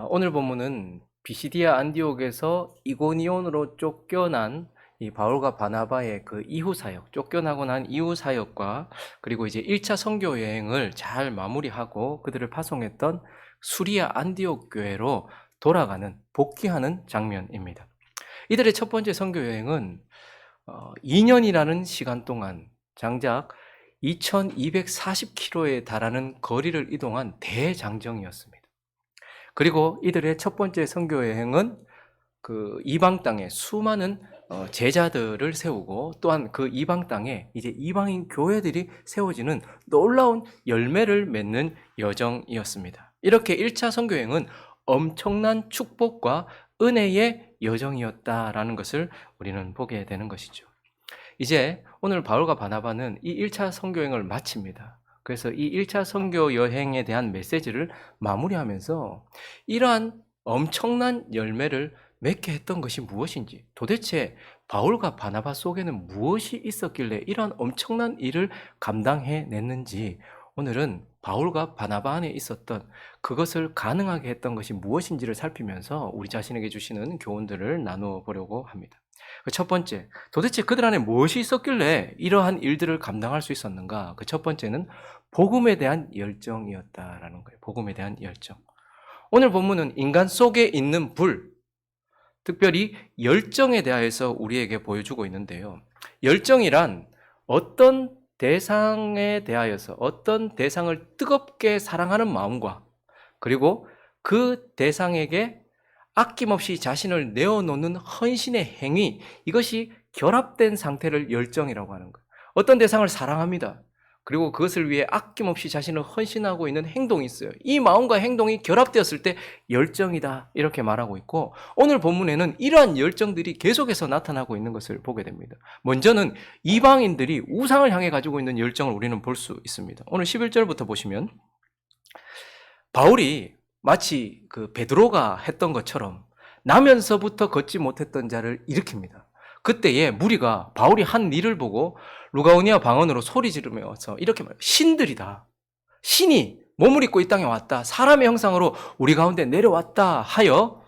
오늘 본문은 비시디아 안디옥에서 이고니온으로 쫓겨난 이 바울과 바나바의 그 이후 사역, 쫓겨나고 난 이후 사역과 그리고 이제 1차 선교 여행을 잘 마무리하고 그들을 파송했던 수리아 안디옥 교회로 돌아가는, 복귀하는 장면입니다. 이들의 첫 번째 선교 여행은 2년이라는 시간 동안 장작 2240km에 달하는 거리를 이동한 대장정이었습니다. 그리고 이들의 첫 번째 선교 여행은 그 이방 땅에 수많은 제자들을 세우고, 또한 그 이방 땅에 이제 이방인 교회들이 세워지는 놀라운 열매를 맺는 여정이었습니다. 이렇게 1차 선교 여행은 엄청난 축복과 은혜의 여정이었다라는 것을 우리는 보게 되는 것이죠. 이제 오늘 바울과 바나바는 이 1차 선교 여행을 마칩니다. 그래서 이 1차 선교 여행에 대한 메시지를 마무리하면서 이러한 엄청난 열매를 맺게 했던 것이 무엇인지, 도대체 바울과 바나바 속에는 무엇이 있었길래 이러한 엄청난 일을 감당해냈는지, 오늘은 바울과 바나바 안에 있었던 그것을 가능하게 했던 것이 무엇인지를 살피면서 우리 자신에게 주시는 교훈들을 나누어 보려고 합니다. 첫 번째, 도대체 그들 안에 무엇이 있었길래 이러한 일들을 감당할 수 있었는가? 그 첫 번째는 복음에 대한 열정이었다라는 거예요. 복음에 대한 열정. 오늘 본문은 인간 속에 있는 불, 특별히 열정에 대하여서 우리에게 보여주고 있는데요. 열정이란 어떤 대상에 대하여서, 어떤 대상을 뜨겁게 사랑하는 마음과, 그리고 그 대상에게 아낌없이 자신을 내어놓는 헌신의 행위, 이것이 결합된 상태를 열정이라고 하는 거예요. 어떤 대상을 사랑합니다. 그리고 그것을 위해 아낌없이 자신을 헌신하고 있는 행동이 있어요. 이 마음과 행동이 결합되었을 때 열정이다, 이렇게 말하고 있고, 오늘 본문에는 이러한 열정들이 계속해서 나타나고 있는 것을 보게 됩니다. 먼저는 이방인들이 우상을 향해 가지고 있는 열정을 우리는 볼 수 있습니다. 오늘 11절부터 보시면 바울이 마치 그 베드로가 했던 것처럼 나면서부터 걷지 못했던 자를 일으킵니다. 그때에 무리가 바울이 한 일을 보고 루가오니아 방언으로 소리 지르면서 이렇게 말해요. 신들이다. 신이 몸을 입고 이 땅에 왔다. 사람의 형상으로 우리 가운데 내려왔다 하여,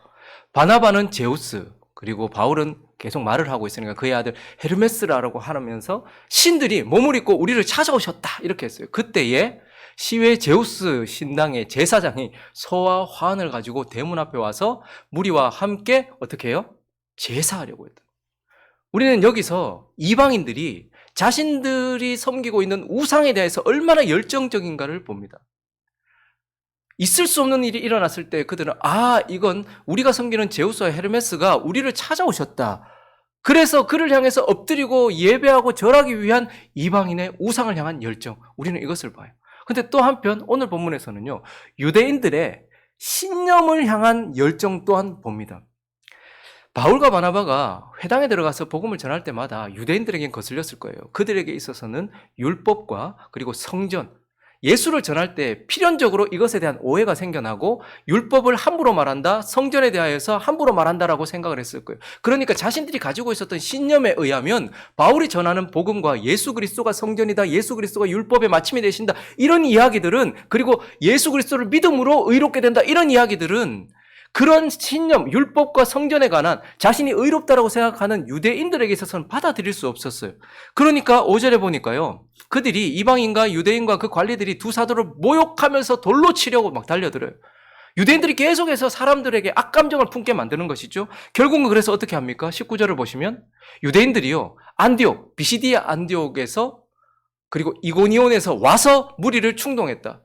바나바는 제우스, 그리고 바울은 계속 말을 하고 있으니까 그의 아들 헤르메스라고 하면서 신들이 몸을 입고 우리를 찾아오셨다, 이렇게 했어요. 그때에 시외 제우스 신당의 제사장이 서와 환을 가지고 대문 앞에 와서 무리와 함께 어떻게 해요? 제사하려고 했다. 우리는 여기서 이방인들이 자신들이 섬기고 있는 우상에 대해서 얼마나 열정적인가를 봅니다. 있을 수 없는 일이 일어났을 때 그들은 이건 우리가 섬기는 제우스와 헤르메스가 우리를 찾아오셨다. 그래서 그를 향해서 엎드리고 예배하고 절하기 위한 이방인의 우상을 향한 열정, 우리는 이것을 봐요. 근데 또 한편 오늘 본문에서는요, 유대인들의 신념을 향한 열정 또한 봅니다. 바울과 바나바가 회당에 들어가서 복음을 전할 때마다 유대인들에겐 거슬렸을 거예요. 그들에게 있어서는 율법과 그리고 성전, 예수를 전할 때 필연적으로 이것에 대한 오해가 생겨나고 율법을 함부로 말한다, 성전에 대하여서 함부로 말한다라고 생각을 했을 거예요. 그러니까 자신들이 가지고 있었던 신념에 의하면 바울이 전하는 복음과 예수 그리스도가 성전이다, 예수 그리스도가 율법의 마침이 되신다, 이런 이야기들은, 그리고 예수 그리스도를 믿음으로 의롭게 된다, 이런 이야기들은 그런 신념, 율법과 성전에 관한 자신이 의롭다라고 생각하는 유대인들에게 있어서는 받아들일 수 없었어요. 그러니까 5절에 보니까요, 그들이 이방인과 유대인과 그 관리들이 두 사도를 모욕하면서 돌로 치려고 막 달려들어요. 유대인들이 계속해서 사람들에게 악감정을 품게 만드는 것이죠. 결국은 그래서 어떻게 합니까? 19절을 보시면 유대인들이요, 안디옥, 비시디아 안디옥에서 그리고 이고니온에서 와서 무리를 충동했다.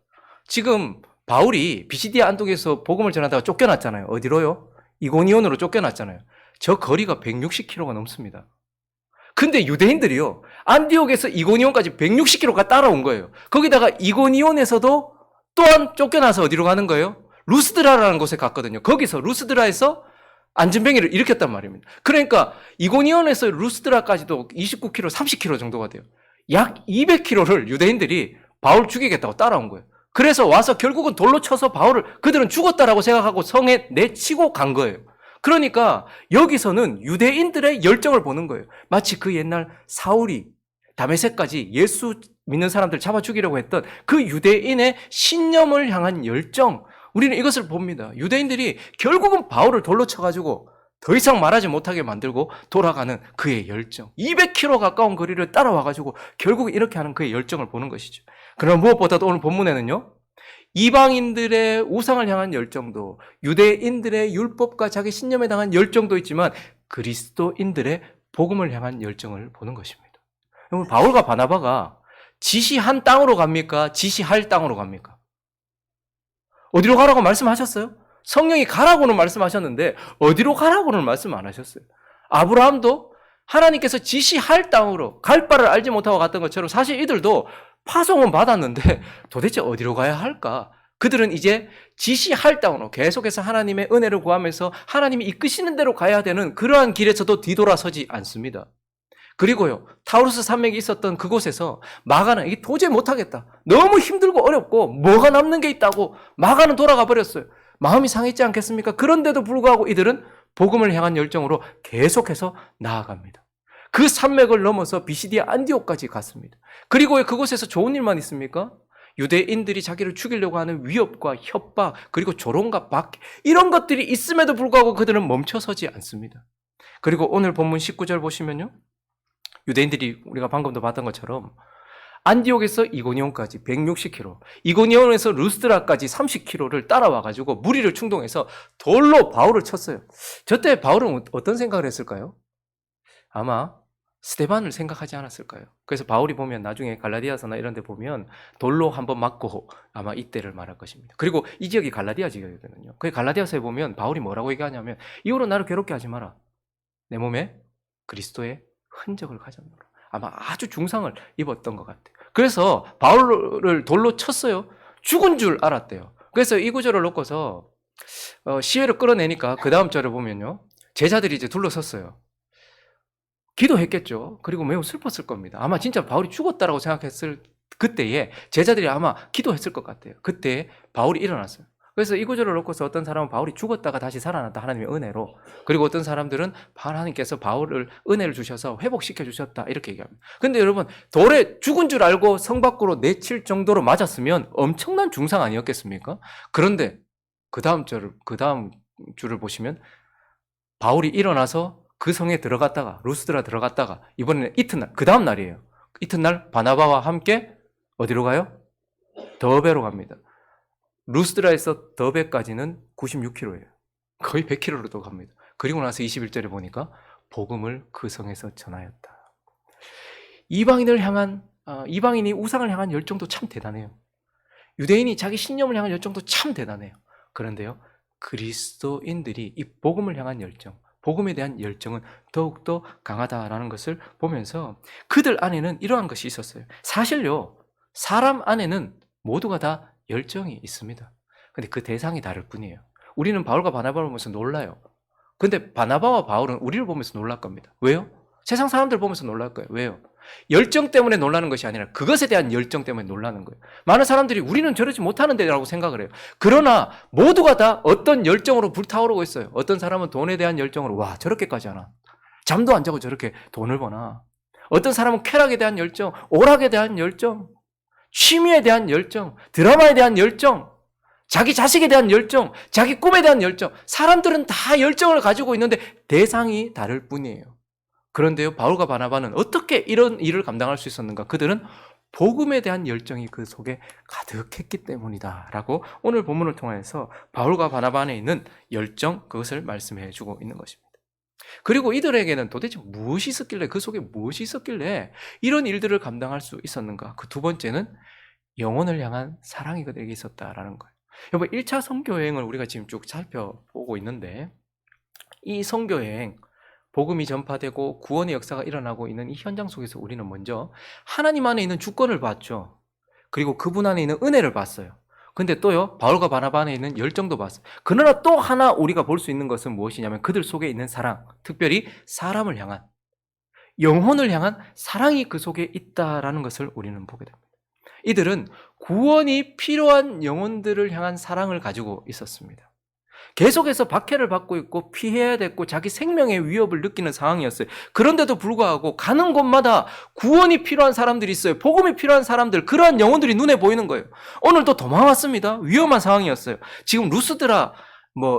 지금 바울이 비시디아 안디옥에서 복음을 전하다가 쫓겨났잖아요. 어디로요? 이고니온으로 쫓겨났잖아요. 저 거리가 160km가 넘습니다. 근데 유대인들이요, 안디옥에서 이고니온까지 160km가 따라온 거예요. 거기다가 이고니온에서도 또한 쫓겨나서 어디로 가는 거예요? 루스드라라는 곳에 갔거든요. 거기서 루스드라에서 안전뱅이를 일으켰단 말입니다. 그러니까 이고니온에서 루스드라까지도 29km, 30km 정도가 돼요. 약 200km를 유대인들이 바울 죽이겠다고 따라온 거예요. 그래서 와서 결국은 돌로 쳐서 바울을, 그들은 죽었다라고 생각하고 성에 내치고 간 거예요. 그러니까 여기서는 유대인들의 열정을 보는 거예요. 마치 그 옛날 사울이 다메섹까지 예수 믿는 사람들 잡아 죽이려고 했던 그 유대인의 신념을 향한 열정, 우리는 이것을 봅니다. 유대인들이 결국은 바울을 돌로 쳐가지고 더 이상 말하지 못하게 만들고 돌아가는 그의 열정. 200km 가까운 거리를 따라와가지고 결국 이렇게 하는 그의 열정을 보는 것이죠. 그러나 무엇보다도 오늘 본문에는요, 이방인들의 우상을 향한 열정도, 유대인들의 율법과 자기 신념에 당한 열정도 있지만 그리스도인들의 복음을 향한 열정을 보는 것입니다. 여러분, 바울과 바나바가 지시한 땅으로 갑니까? 지시할 땅으로 갑니까? 어디로 가라고 말씀하셨어요? 성령이 가라고는 말씀하셨는데 어디로 가라고는 말씀 안 하셨어요. 아브라함도 하나님께서 지시할 땅으로 갈 바를 알지 못하고 갔던 것처럼 사실 이들도 파송은 받았는데 도대체 어디로 가야 할까? 그들은 이제 지시할 땅으로 계속해서 하나님의 은혜를 구하면서 하나님이 이끄시는 대로 가야 되는 그러한 길에서도 뒤돌아서지 않습니다. 그리고요, 타우루스 산맥이 있었던 그곳에서 마가는 이게 도저히 못하겠다. 너무 힘들고 어렵고 뭐가 남는 게 있다고 마가는 돌아가 버렸어요. 마음이 상했지 않겠습니까? 그런데도 불구하고 이들은 복음을 향한 열정으로 계속해서 나아갑니다. 그 산맥을 넘어서 비시디아 안디옥까지 갔습니다. 그리고 그곳에서 좋은 일만 있습니까? 유대인들이 자기를 죽이려고 하는 위협과 협박, 그리고 조롱과 박해, 이런 것들이 있음에도 불구하고 그들은 멈춰서지 않습니다. 그리고 오늘 본문 19절 보시면요, 유대인들이 우리가 방금도 봤던 것처럼 안디옥에서 이고니온까지 160km, 이고니온에서 루스드라까지 30km를 따라와가지고 무리를 충동해서 돌로 바울을 쳤어요. 저때 바울은 어떤 생각을 했을까요? 아마 스데반을 생각하지 않았을까요? 그래서 바울이 보면 나중에 갈라디아서나 이런 데 보면 돌로 한번 맞고 아마 이때를 말할 것입니다. 그리고 이 지역이 갈라디아 지역이거든요. 그 갈라디아서에 보면 바울이 뭐라고 얘기하냐면 이후로 나를 괴롭게 하지 마라. 내 몸에 그리스도의 흔적을 가졌노라. 아마 아주 중상을 입었던 것 같아요. 그래서 바울을 돌로 쳤어요. 죽은 줄 알았대요. 그래서 이 구절을 놓고서 시외를 끌어내니까 그 다음 절을 보면요, 제자들이 이제 둘러섰어요. 기도했겠죠. 그리고 매우 슬펐을 겁니다. 아마 진짜 바울이 죽었다라고 생각했을 그때에 제자들이 아마 기도했을 것 같아요. 그때 바울이 일어났어요. 그래서 이 구절을 놓고서 어떤 사람은 바울이 죽었다가 다시 살아났다, 하나님의 은혜로. 그리고 어떤 사람들은 하나님께서 바울을 은혜를 주셔서 회복시켜 주셨다, 이렇게 얘기합니다. 근데 여러분, 돌에 죽은 줄 알고 성 밖으로 내칠 정도로 맞았으면 엄청난 중상 아니었겠습니까? 그런데 그 다음 줄을 보시면 바울이 일어나서 그 성에 들어갔다가 루스드라 들어갔다가 이번에는 이튿날, 그 다음 날이에요. 이튿날 바나바와 함께 어디로 가요? 더베로 갑니다. 루스드라에서 더베까지는 96km예요. 거의 100km로 갑니다. 그리고 나서 21절에 보니까 복음을 그 성에서 전하였다. 이방인이 우상을 향한 열정도 참 대단해요. 유대인이 자기 신념을 향한 열정도 참 대단해요. 그런데요, 그리스도인들이 이 복음을 향한 열정, 복음에 대한 열정은 더욱더 강하다라는 것을 보면서 그들 안에는 이러한 것이 있었어요. 사실요, 사람 안에는 모두가 다 열정이 있습니다. 근데 그 대상이 다를 뿐이에요. 우리는 바울과 바나바를 보면서 놀라요. 근데 바나바와 바울은 우리를 보면서 놀랄 겁니다. 왜요? 세상 사람들 보면서 놀랄 거예요. 왜요? 열정 때문에 놀라는 것이 아니라 그것에 대한 열정 때문에 놀라는 거예요. 많은 사람들이 우리는 저러지 못하는데 라고 생각을 해요. 그러나 모두가 다 어떤 열정으로 불타오르고 있어요. 어떤 사람은 돈에 대한 열정으로, 와, 저렇게까지 하나? 잠도 안 자고 저렇게 돈을 버나? 어떤 사람은 쾌락에 대한 열정, 오락에 대한 열정, 취미에 대한 열정, 드라마에 대한 열정, 자기 자식에 대한 열정, 자기 꿈에 대한 열정. 사람들은 다 열정을 가지고 있는데 대상이 다를 뿐이에요. 그런데요, 바울과 바나바는 어떻게 이런 일을 감당할 수 있었는가? 그들은 복음에 대한 열정이 그 속에 가득했기 때문이다 라고 오늘 본문을 통해서 바울과 바나바 안에 있는 열정, 그것을 말씀해 주고 있는 것입니다. 그리고 이들에게는 도대체 무엇이 있었길래, 그 속에 무엇이 있었길래 이런 일들을 감당할 수 있었는가? 그 두 번째는 영혼을 향한 사랑이 그들에게 있었다라는 거예요. 여러분, 1차 선교여행을 우리가 지금 쭉 살펴보고 있는데, 이 선교여행, 복음이 전파되고 구원의 역사가 일어나고 있는 이 현장 속에서 우리는 먼저 하나님 안에 있는 주권을 봤죠. 그리고 그분 안에 있는 은혜를 봤어요. 근데 또요, 바울과 바나바 안에 있는 열정도 봤어요. 그러나 또 하나 우리가 볼 수 있는 것은 무엇이냐면 그들 속에 있는 사랑, 특별히 사람을 향한, 영혼을 향한 사랑이 그 속에 있다라는 것을 우리는 보게 됩니다. 이들은 구원이 필요한 영혼들을 향한 사랑을 가지고 있었습니다. 계속해서 박해를 받고 있고 피해야 됐고 자기 생명의 위협을 느끼는 상황이었어요. 그런데도 불구하고 가는 곳마다 구원이 필요한 사람들이 있어요. 복음이 필요한 사람들, 그러한 영혼들이 눈에 보이는 거예요. 오늘도 도망왔습니다. 위험한 상황이었어요. 지금 루스드라,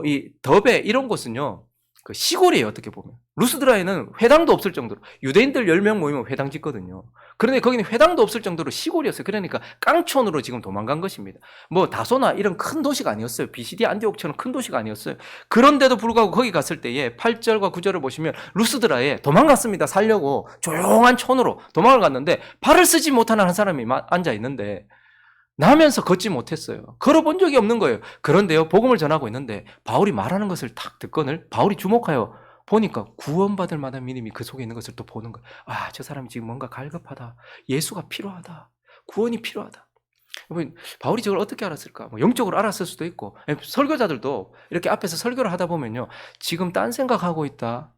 이 더베 이런 곳은요, 그 시골이에요, 어떻게 보면. 루스드라에는 회당도 없을 정도로, 유대인들 10명 모이면 회당 짓거든요. 그런데 거기는 회당도 없을 정도로 시골이었어요. 그러니까 깡촌으로 지금 도망간 것입니다. 다소나 이런 큰 도시가 아니었어요. 비시디 안디옥처럼 큰 도시가 아니었어요. 그런데도 불구하고 거기 갔을 때에 8절과 9절을 보시면 루스드라에 도망갔습니다. 살려고 조용한 촌으로 도망을 갔는데 발을 쓰지 못하는 한 사람이 앉아 있는데 나면서 걷지 못했어요. 걸어본 적이 없는 거예요. 그런데요, 복음을 전하고 있는데 바울이 말하는 것을 딱 듣거늘 바울이 주목하여 보니까 구원받을 만한 믿음이 그 속에 있는 것을 또 보는 거예요. 아, 저 사람이 지금 뭔가 갈급하다. 예수가 필요하다. 구원이 필요하다. 바울이 저걸 어떻게 알았을까? 영적으로 알았을 수도 있고, 설교자들도 이렇게 앞에서 설교를 하다 보면요, 지금 딴 생각하고 있다.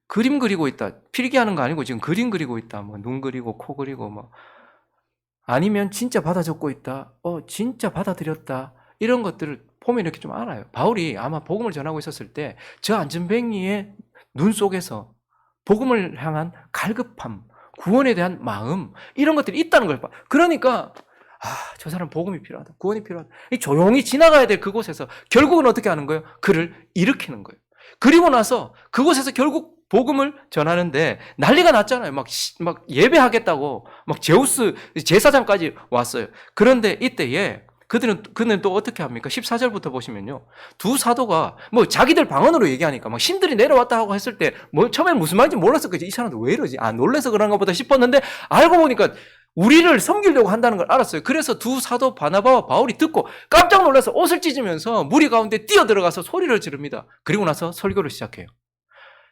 그림 그리고 있다. 필기하는 거 아니고 지금 그림 그리고 있다. 눈 그리고 코 그리고 아니면 진짜 받아 적고 있다. 진짜 받아들였다. 이런 것들을 보면 이렇게 좀 알아요. 바울이 아마 복음을 전하고 있었을 때 저 안전뱅이의 눈 속에서 복음을 향한 갈급함, 구원에 대한 마음, 이런 것들이 있다는 걸 봐. 그러니까 저 사람 복음이 필요하다. 구원이 필요하다. 조용히 지나가야 될 그곳에서 결국은 어떻게 하는 거예요? 그를 일으키는 거예요. 그리고 나서 그곳에서 결국 복음을 전하는데 난리가 났잖아요. 막 예배하겠다고 제우스 제사장까지 왔어요. 그런데 이때에 그는 또 어떻게 합니까? 14절부터 보시면요, 두 사도가 자기들 방언으로 얘기하니까 막 신들이 내려왔다 하고 했을 때 처음엔 무슨 말인지 몰랐을 거지. 이 사람들 왜 이러지? 놀래서 그런가 보다 싶었는데 알고 보니까 우리를 섬기려고 한다는 걸 알았어요. 그래서 두 사도 바나바와 바울이 듣고 깜짝 놀라서 옷을 찢으면서 무리 가운데 뛰어들어가서 소리를 지릅니다. 그리고 나서 설교를 시작해요.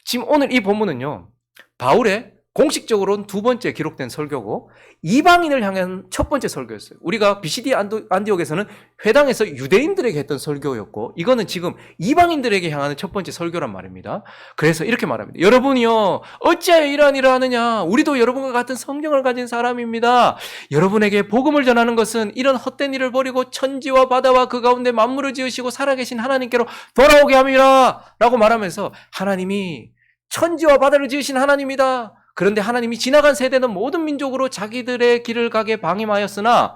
지금 오늘 이 본문은요, 바울의 공식적으로는 두 번째 기록된 설교고 이방인을 향한 첫 번째 설교였어요. 우리가 비시디 안디옥에서는 회당에서 유대인들에게 했던 설교였고, 이거는 지금 이방인들에게 향하는 첫 번째 설교란 말입니다. 그래서 이렇게 말합니다. 여러분이요, 어찌하여 이러한 일을 하느냐? 우리도 여러분과 같은 성경을 가진 사람입니다. 여러분에게 복음을 전하는 것은 이런 헛된 일을 버리고 천지와 바다와 그 가운데 만물을 지으시고 살아계신 하나님께로 돌아오게 함이라 라고 말하면서, 하나님이 천지와 바다를 지으신 하나님이다. 그런데 하나님이 지나간 세대는 모든 민족으로 자기들의 길을 가게 방임하였으나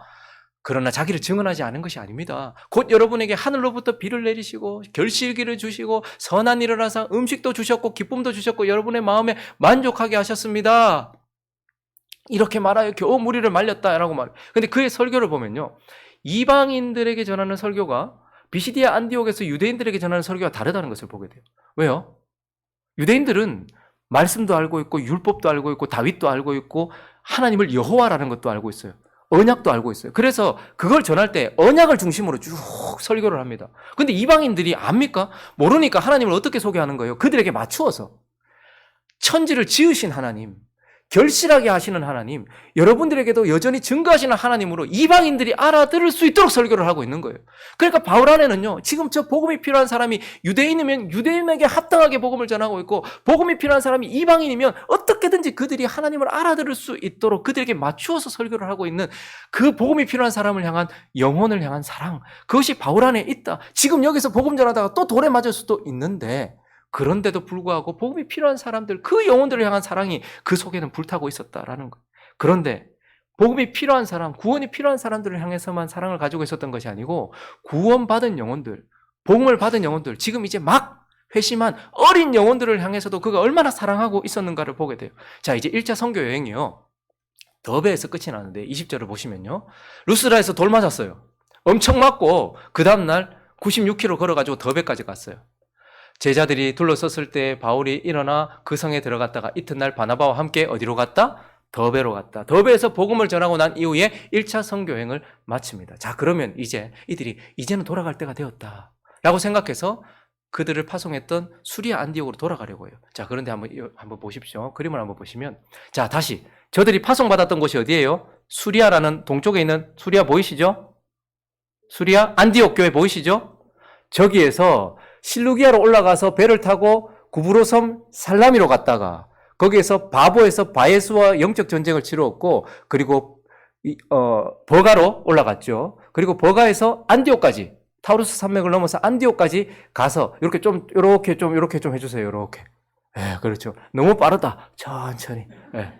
그러나 자기를 증언하지 않은 것이 아닙니다. 곧 여러분에게 하늘로부터 비를 내리시고 결실기를 주시고 선한 일을 하사 음식도 주셨고 기쁨도 주셨고 여러분의 마음에 만족하게 하셨습니다. 이렇게 말하여 겨우 무리를 말렸다라고 말해요. 근데 그의 설교를 보면요, 이방인들에게 전하는 설교가 비시디아 안디옥에서 유대인들에게 전하는 설교가 다르다는 것을 보게 돼요. 왜요? 유대인들은 말씀도 알고 있고 율법도 알고 있고 다윗도 알고 있고 하나님을 여호와라는 것도 알고 있어요. 언약도 알고 있어요. 그래서 그걸 전할 때 언약을 중심으로 쭉 설교를 합니다. 근데 이방인들이 압니까? 모르니까 하나님을 어떻게 소개하는 거예요? 그들에게 맞추어서 천지를 지으신 하나님, 결실하게 하시는 하나님, 여러분들에게도 여전히 증거하시는 하나님으로 이방인들이 알아들을 수 있도록 설교를 하고 있는 거예요. 그러니까 바울 안에는요, 지금 저 복음이 필요한 사람이 유대인이면 유대인에게 합당하게 복음을 전하고 있고, 복음이 필요한 사람이 이방인이면 어떻게든지 그들이 하나님을 알아들을 수 있도록 그들에게 맞추어서 설교를 하고 있는 그 복음이 필요한 사람을 향한 영혼을 향한 사랑, 그것이 바울 안에 있다. 지금 여기서 복음 전하다가 또 돌에 맞을 수도 있는데, 그런데도 불구하고 복음이 필요한 사람들, 그 영혼들을 향한 사랑이 그 속에는 불타고 있었다라는 거예요. 그런데 복음이 필요한 사람, 구원이 필요한 사람들을 향해서만 사랑을 가지고 있었던 것이 아니고 구원받은 영혼들, 복음을 받은 영혼들, 지금 이제 막 회심한 어린 영혼들을 향해서도 그가 얼마나 사랑하고 있었는가를 보게 돼요. 자, 이제 1차 선교 여행이요, 더베에서 끝이 나는데 20절을 보시면요, 루스드라에서 돌 맞았어요. 엄청 맞고 그 다음날 96km 걸어가지고 더베까지 갔어요. 제자들이 둘러섰을 때 바울이 일어나 그 성에 들어갔다가 이튿날 바나바와 함께 어디로 갔다? 더베로 갔다. 더베에서 복음을 전하고 난 이후에 1차 선교행을 마칩니다. 자, 그러면 이들이 이제는 돌아갈 때가 되었다 라고 생각해서 그들을 파송했던 수리아 안디옥으로 돌아가려고 해요. 자, 그런데 한번 보십시오. 그림을 한번 보시면, 자, 다시 저들이 파송받았던 곳이 어디예요? 수리아라는 동쪽에 있는 수리아 보이시죠? 수리아 안디옥 교회 보이시죠? 저기에서 실루기아로 올라가서 배를 타고 구브로섬 살라미로 갔다가 거기에서 바보에서 바예수와 영적 전쟁을 치루었고, 그리고 버가로 올라갔죠. 그리고 버가에서 안디옥까지 타우루스 산맥을 넘어서 안디옥까지 가서 이렇게 좀 해주세요. 이렇게. 예, 그렇죠. 너무 빠르다. 천천히. 예.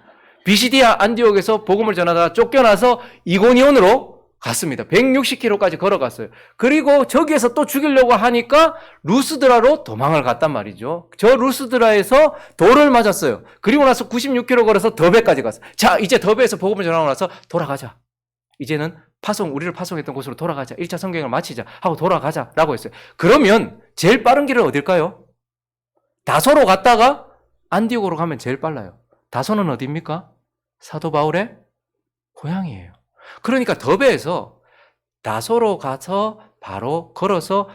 비시디아 안디옥에서 복음을 전하다가 쫓겨나서 이고니온으로 갔습니다. 160km까지 걸어갔어요. 그리고 저기에서 또 죽이려고 하니까 루스드라로 도망을 갔단 말이죠. 저 루스드라에서 돌을 맞았어요. 그리고 나서 96km 걸어서 더베까지 갔어요. 자, 이제 더베에서 복음을 전하고 나서 돌아가자. 이제는 우리를 파송했던 곳으로 돌아가자. 1차 성경을 마치자 하고 돌아가자라고 했어요. 그러면 제일 빠른 길은 어딜까요? 다소로 갔다가 안디옥으로 가면 제일 빨라요. 다소는 어디입니까? 사도 바울의 고향이에요. 그러니까 더베에서 다소로 가서 바로 걸어서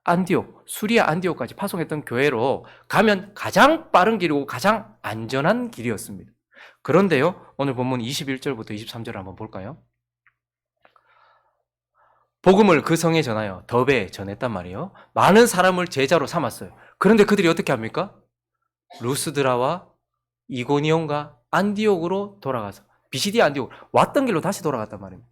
안디옥, 수리아 안디옥까지 파송했던 교회로 가면 가장 빠른 길이고 가장 안전한 길이었습니다. 그런데요, 오늘 본문 21절부터 23절을 한번 볼까요? 복음을 그 성에 전하여 더베에 전했단 말이에요. 많은 사람을 제자로 삼았어요. 그런데 그들이 어떻게 합니까? 루스드라와 이고니온과 안디옥으로 돌아가서 비시디아 안디옥 왔던 길로 다시 돌아갔단 말입니다.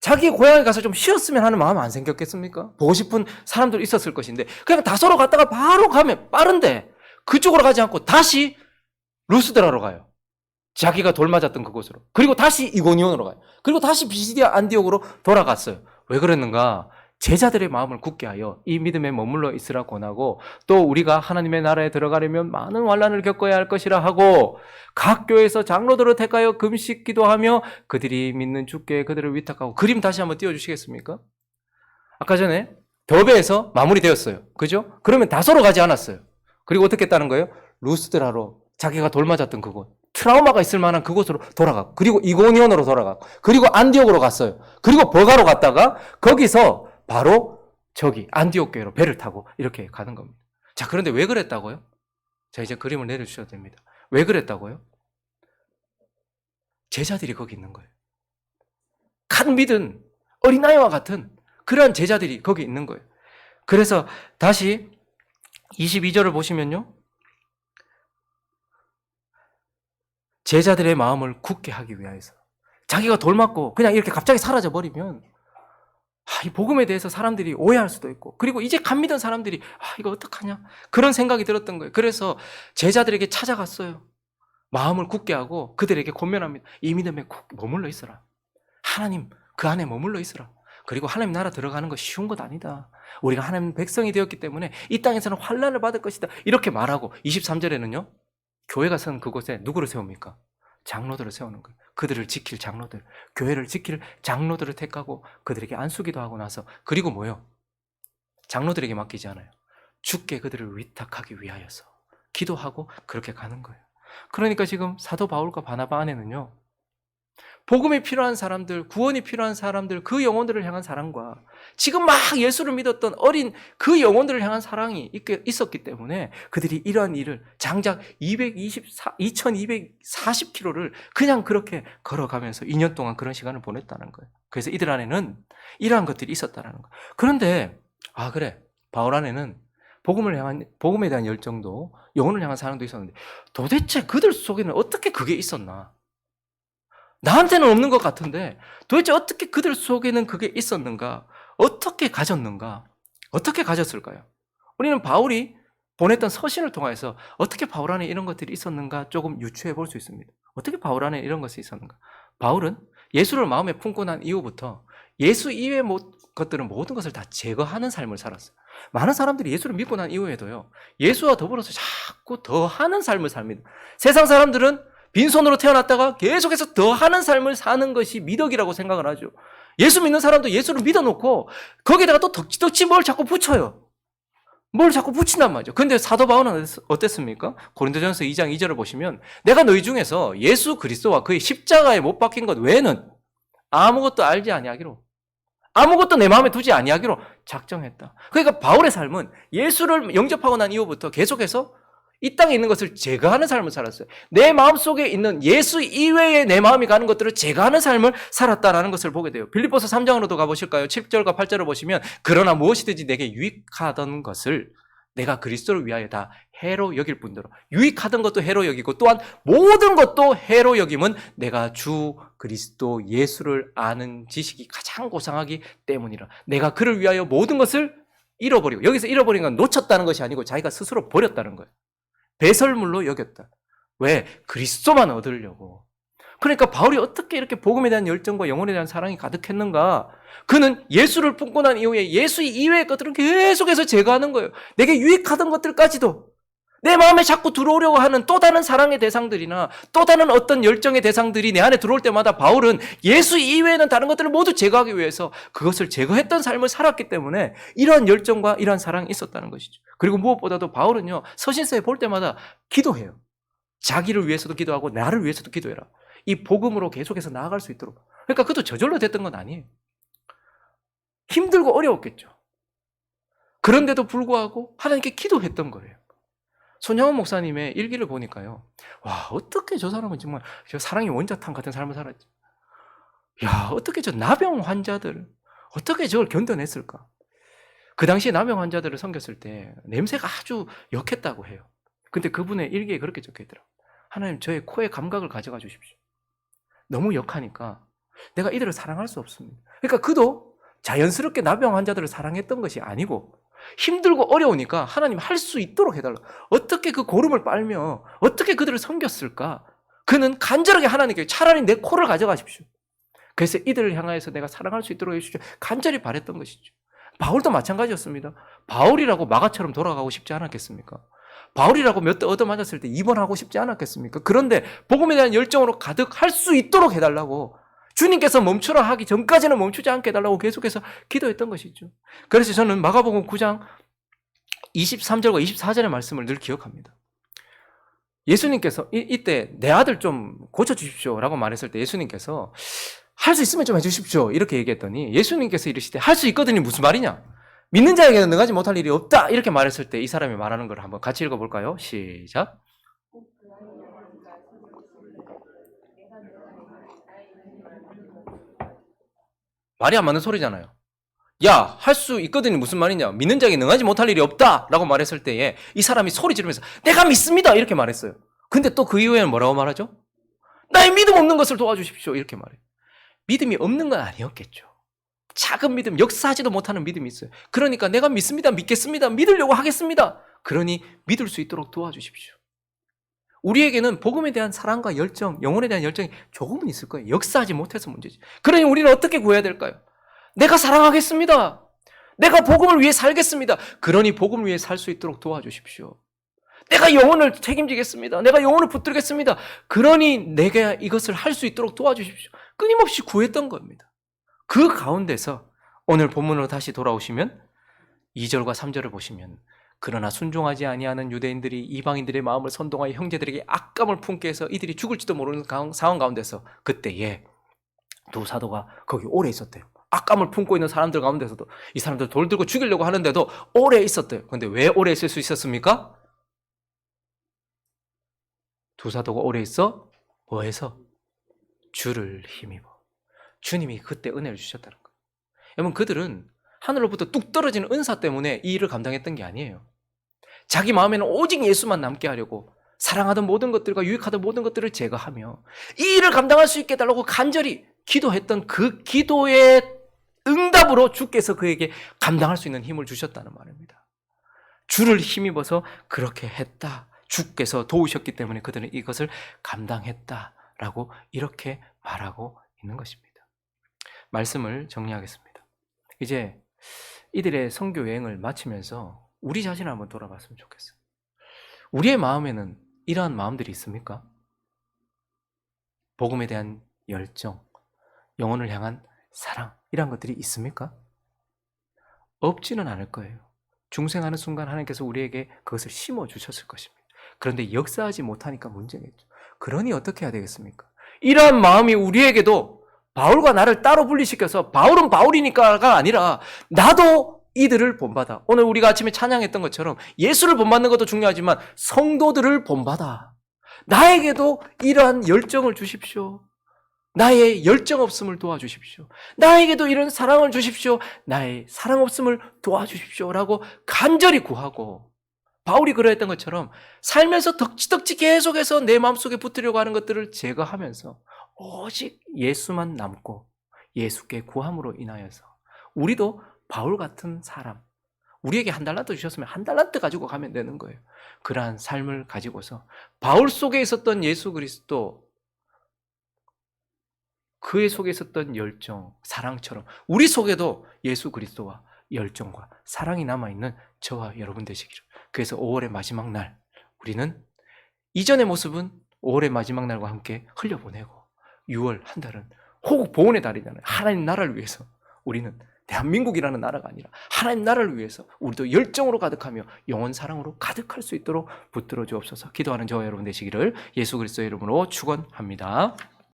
자기 고향에 가서 좀 쉬었으면 하는 마음 안 생겼겠습니까? 보고 싶은 사람들 있었을 것인데 그냥 다소로 갔다가 바로 가면 빠른데 그쪽으로 가지 않고 다시 루스드라로 가요. 자기가 돌 맞았던 그곳으로. 그리고 다시 이고니온으로 가요. 그리고 다시 비시디아 안디옥으로 돌아갔어요. 왜 그랬는가? 제자들의 마음을 굳게 하여 이 믿음에 머물러 있으라 권하고 또 우리가 하나님의 나라에 들어가려면 많은 환난을 겪어야 할 것이라 하고 각 교회에서 장로들을 택하여 금식 기도하며 그들이 믿는 주께 그들을 위탁하고. 그림 다시 한번 띄워주시겠습니까? 아까 전에 더베에서 마무리되었어요. 그죠? 그러면 다소로 가지 않았어요. 그리고 어떻게 했다는 거예요? 루스드라로 자기가 돌 맞았던 그곳, 트라우마가 있을 만한 그곳으로 돌아가고, 그리고 이고니온으로 돌아가고, 그리고 안디옥으로 갔어요. 그리고 버가로 갔다가 거기서 바로 저기 안디옥 교회로 배를 타고 이렇게 가는 겁니다. 자, 그런데 왜 그랬다고요? 자, 이제 그림을 내려주셔도 됩니다. 왜 그랬다고요? 제자들이 거기 있는 거예요. 간 믿은 어린아이와 같은 그러한 제자들이 거기 있는 거예요. 그래서 다시 22절을 보시면요. 제자들의 마음을 굳게 하기 위하여서. 자기가 돌 맞고 그냥 이렇게 갑자기 사라져버리면 이 복음에 대해서 사람들이 오해할 수도 있고, 그리고 이제 간 믿은 사람들이 이거 어떡하냐 그런 생각이 들었던 거예요. 그래서 제자들에게 찾아갔어요. 마음을 굳게 하고 그들에게 권면합니다. 이 믿음에 꼭 머물러 있어라. 하나님 그 안에 머물러 있어라. 그리고 하나님 나라 들어가는 거 쉬운 것 아니다. 우리가 하나님 백성이 되었기 때문에 이 땅에서는 환난을 받을 것이다. 이렇게 말하고 23절에는요. 교회가 선 그곳에 누구를 세웁니까? 장로들을 세우는 거예요. 그들을 지킬 장로들, 교회를 지킬 장로들을 택하고 그들에게 안수기도 하고 나서, 그리고 뭐요? 장로들에게 맡기지 않아요. 주께 그들을 위탁하기 위하여서 기도하고 그렇게 가는 거예요. 그러니까 지금 사도 바울과 바나바 안에는요, 복음이 필요한 사람들, 구원이 필요한 사람들, 그 영혼들을 향한 사랑과 지금 막 예수를 믿었던 어린 그 영혼들을 향한 사랑이 있었기 때문에 그들이 이러한 일을 장작 2240km를 그냥 그렇게 걸어가면서 2년 동안 그런 시간을 보냈다는 거예요. 그래서 이들 안에는 이러한 것들이 있었다는 거예요. 그런데 그래, 바울 안에는 복음에 대한 열정도, 영혼을 향한 사랑도 있었는데 도대체 그들 속에는 어떻게 그게 있었나? 나한테는 없는 것 같은데 도대체 어떻게 그들 속에는 그게 있었는가? 어떻게 가졌는가? 어떻게 가졌을까요? 우리는 바울이 보냈던 서신을 통해서 어떻게 바울 안에 이런 것들이 있었는가 조금 유추해 볼 수 있습니다. 어떻게 바울 안에 이런 것이 있었는가? 바울은 예수를 마음에 품고 난 이후부터 예수 이외의 것들은 모든 것을 다 제거하는 삶을 살았어요. 많은 사람들이 예수를 믿고 난 이후에도요, 예수와 더불어서 자꾸 더 하는 삶을 삽니다. 세상 사람들은 빈손으로 태어났다가 계속해서 더 하는 삶을 사는 것이 미덕이라고 생각을 하죠. 예수 믿는 사람도 예수를 믿어놓고 거기다가 또 덕지덕지 뭘 자꾸 붙여요. 뭘 자꾸 붙인단 말이죠. 근데 사도 바울은 어땠습니까? 고린도전서 2장 2절을 보시면 내가 너희 중에서 예수 그리스도와 그의 십자가에 못 박힌 것 외에는 아무것도 알지 아니하기로, 아무것도 내 마음에 두지 아니하기로 작정했다. 그러니까 바울의 삶은 예수를 영접하고 난 이후부터 계속해서 이 땅에 있는 것을 제거하는 삶을 살았어요. 내 마음속에 있는 예수 이외에 내 마음이 가는 것들을 제거하는 삶을 살았다라는 것을 보게 돼요. 빌립보서 3장으로도 가보실까요? 7절과 8절을 보시면 그러나 무엇이든지 내게 유익하던 것을 내가 그리스도를 위하여 다 해로 여길 뿐더러 유익하던 것도 해로 여기고 또한 모든 것도 해로 여김은 내가 주 그리스도 예수를 아는 지식이 가장 고상하기 때문이라. 내가 그를 위하여 모든 것을 잃어버리고, 여기서 잃어버린 건 놓쳤다는 것이 아니고 자기가 스스로 버렸다는 거예요. 배설물로 여겼다. 왜? 그리스도만 얻으려고. 그러니까 바울이 어떻게 이렇게 복음에 대한 열정과 영혼에 대한 사랑이 가득했는가? 그는 예수를 품고 난 이후에 예수 이외의 것들은 계속해서 제거하는 거예요. 내게 유익하던 것들까지도 내 마음에 자꾸 들어오려고 하는 또 다른 사랑의 대상들이나 또 다른 어떤 열정의 대상들이 내 안에 들어올 때마다 바울은 예수 이외에는 다른 것들을 모두 제거하기 위해서 그것을 제거했던 삶을 살았기 때문에 이러한 열정과 이러한 사랑이 있었다는 것이죠. 그리고 무엇보다도 바울은요, 서신서에 볼 때마다 기도해요. 자기를 위해서도 기도하고 나를 위해서도 기도해라. 이 복음으로 계속해서 나아갈 수 있도록. 그러니까 그것도 저절로 됐던 건 아니에요. 힘들고 어려웠겠죠. 그런데도 불구하고 하나님께 기도했던 거예요. 손양원 목사님의 일기를 보니까요, 와, 어떻게 저 사람은 정말 저 사랑의 원자탄 같은 삶을 살았지. 야, 어떻게 저 나병 환자들, 어떻게 저걸 견뎌냈을까? 그 당시에 나병 환자들을 섬겼을 때 냄새가 아주 역했다고 해요. 근데 그분의 일기에 그렇게 적혀있더라고요. 하나님, 저의 코의 감각을 가져가 주십시오. 너무 역하니까 내가 이들을 사랑할 수 없습니다. 그러니까 그도 자연스럽게 나병 환자들을 사랑했던 것이 아니고 힘들고 어려우니까 하나님 할 수 있도록 해달라. 어떻게 그 고름을 빨며 어떻게 그들을 섬겼을까? 그는 간절하게 하나님께 차라리 내 코를 가져가십시오. 그래서 이들을 향하여서 내가 사랑할 수 있도록 해주십시오. 간절히 바랬던 것이죠. 바울도 마찬가지였습니다. 바울이라고 마가처럼 돌아가고 싶지 않았겠습니까? 바울이라고 몇 대 얻어맞았을 때 입원하고 싶지 않았겠습니까? 그런데 복음에 대한 열정으로 가득할 수 있도록 해달라고, 주님께서 멈추라 하기 전까지는 멈추지 않게 해달라고 계속해서 기도했던 것이죠. 그래서 저는 마가복음 9장 23절과 24절의 말씀을 늘 기억합니다. 예수님께서 이때 내 아들 좀 고쳐주십시오 라고 말했을 때 예수님께서 할 수 있으면 좀 해주십시오 이렇게 얘기했더니 예수님께서 이르시되 할 수 있거든요. 무슨 말이냐? 믿는 자에게는 능하지 못할 일이 없다 이렇게 말했을 때 이 사람이 말하는 걸 한번 같이 읽어볼까요? 시작. 말이 안 맞는 소리잖아요. 야, 할 수 있거든요. 무슨 말이냐? 믿는 자에게 능하지 못할 일이 없다 라고 말했을 때에 이 사람이 소리 지르면서 내가 믿습니다 이렇게 말했어요. 근데 또 그 이후에는 뭐라고 말하죠? 나의 믿음 없는 것을 도와주십시오 이렇게 말해요. 믿음이 없는 건 아니었겠죠. 작은 믿음, 역사하지도 못하는 믿음이 있어요. 그러니까 내가 믿습니다, 믿겠습니다, 믿으려고 하겠습니다. 그러니 믿을 수 있도록 도와주십시오. 우리에게는 복음에 대한 사랑과 열정, 영혼에 대한 열정이 조금은 있을 거예요. 역사하지 못해서 문제지. 그러니 우리는 어떻게 구해야 될까요? 내가 사랑하겠습니다. 내가 복음을 위해 살겠습니다. 그러니 복음을 위해 살 수 있도록 도와주십시오. 내가 영혼을 책임지겠습니다. 내가 영혼을 붙들겠습니다. 그러니 내가 이것을 할 수 있도록 도와주십시오. 끊임없이 구했던 겁니다. 그 가운데서 오늘 본문으로 다시 돌아오시면 2절과 3절을 보시면 그러나 순종하지 아니하는 유대인들이 이방인들의 마음을 선동하여 형제들에게 악감을 품게 해서 이들이 죽을지도 모르는 상황 가운데서 그때에 두 사도가 거기 오래 있었대요. 악감을 품고 있는 사람들 가운데서도 이 사람들 돌 들고 죽이려고 하는데도 오래 있었대요. 그런데 왜 오래 있을 수 있었습니까? 두 사도가 오래 있어? 뭐해서? 주를 힘입어. 주님이 그때 은혜를 주셨다는 거예요. 여러분, 그들은 하늘로부터 뚝 떨어지는 은사 때문에 이 일을 감당했던 게 아니에요. 자기 마음에는 오직 예수만 남게 하려고 사랑하던 모든 것들과 유익하던 모든 것들을 제거하며 이 일을 감당할 수 있게 해달라고 간절히 기도했던 그 기도의 응답으로 주께서 그에게 감당할 수 있는 힘을 주셨다는 말입니다. 주를 힘입어서 그렇게 했다. 주께서 도우셨기 때문에 그들은 이것을 감당했다라고 이렇게 말하고 있는 것입니다. 말씀을 정리하겠습니다. 이제 이들의 선교 여행을 마치면서 우리 자신을 한번 돌아봤으면 좋겠어요. 우리의 마음에는 이러한 마음들이 있습니까? 복음에 대한 열정, 영혼을 향한 사랑, 이런 것들이 있습니까? 없지는 않을 거예요. 중생하는 순간 하나님께서 우리에게 그것을 심어주셨을 것입니다. 그런데 역사하지 못하니까 문제겠죠. 그러니 어떻게 해야 되겠습니까? 이러한 마음이 우리에게도 바울과 나를 따로 분리시켜서 바울은 바울이니까가 아니라 나도 이들을 본받아. 오늘 우리가 아침에 찬양했던 것처럼 예수를 본받는 것도 중요하지만 성도들을 본받아. 나에게도 이러한 열정을 주십시오. 나의 열정 없음을 도와주십시오. 나에게도 이런 사랑을 주십시오. 나의 사랑 없음을 도와주십시오. 라고 간절히 구하고 바울이 그러했던 것처럼 살면서 덕지덕지 계속해서 내 마음속에 붙으려고 하는 것들을 제거하면서 오직 예수만 남고 예수께 구함으로 인하여서 우리도 바울 같은 사람, 우리에게 한 달란트 주셨으면 한 달란트 가지고 가면 되는 거예요. 그러한 삶을 가지고서 바울 속에 있었던 예수 그리스도, 그의 속에 있었던 열정, 사랑처럼 우리 속에도 예수 그리스도와 열정과 사랑이 남아있는 저와 여러분 되시기를. 그래서 5월의 마지막 날, 우리는 이전의 모습은 5월의 마지막 날과 함께 흘려보내고 6월 한 달은 호국 보훈의 달이잖아요. 하나님 나라를 위해서 우리는 대한민국이라는 나라가 아니라 하나님 나라를 위해서 우리도 열정으로 가득하며 영원 사랑으로 가득할 수 있도록 붙들어 주옵소서. 기도하는 저와 여러분 되시기를 예수 그리스도의 이름으로 축원합니다.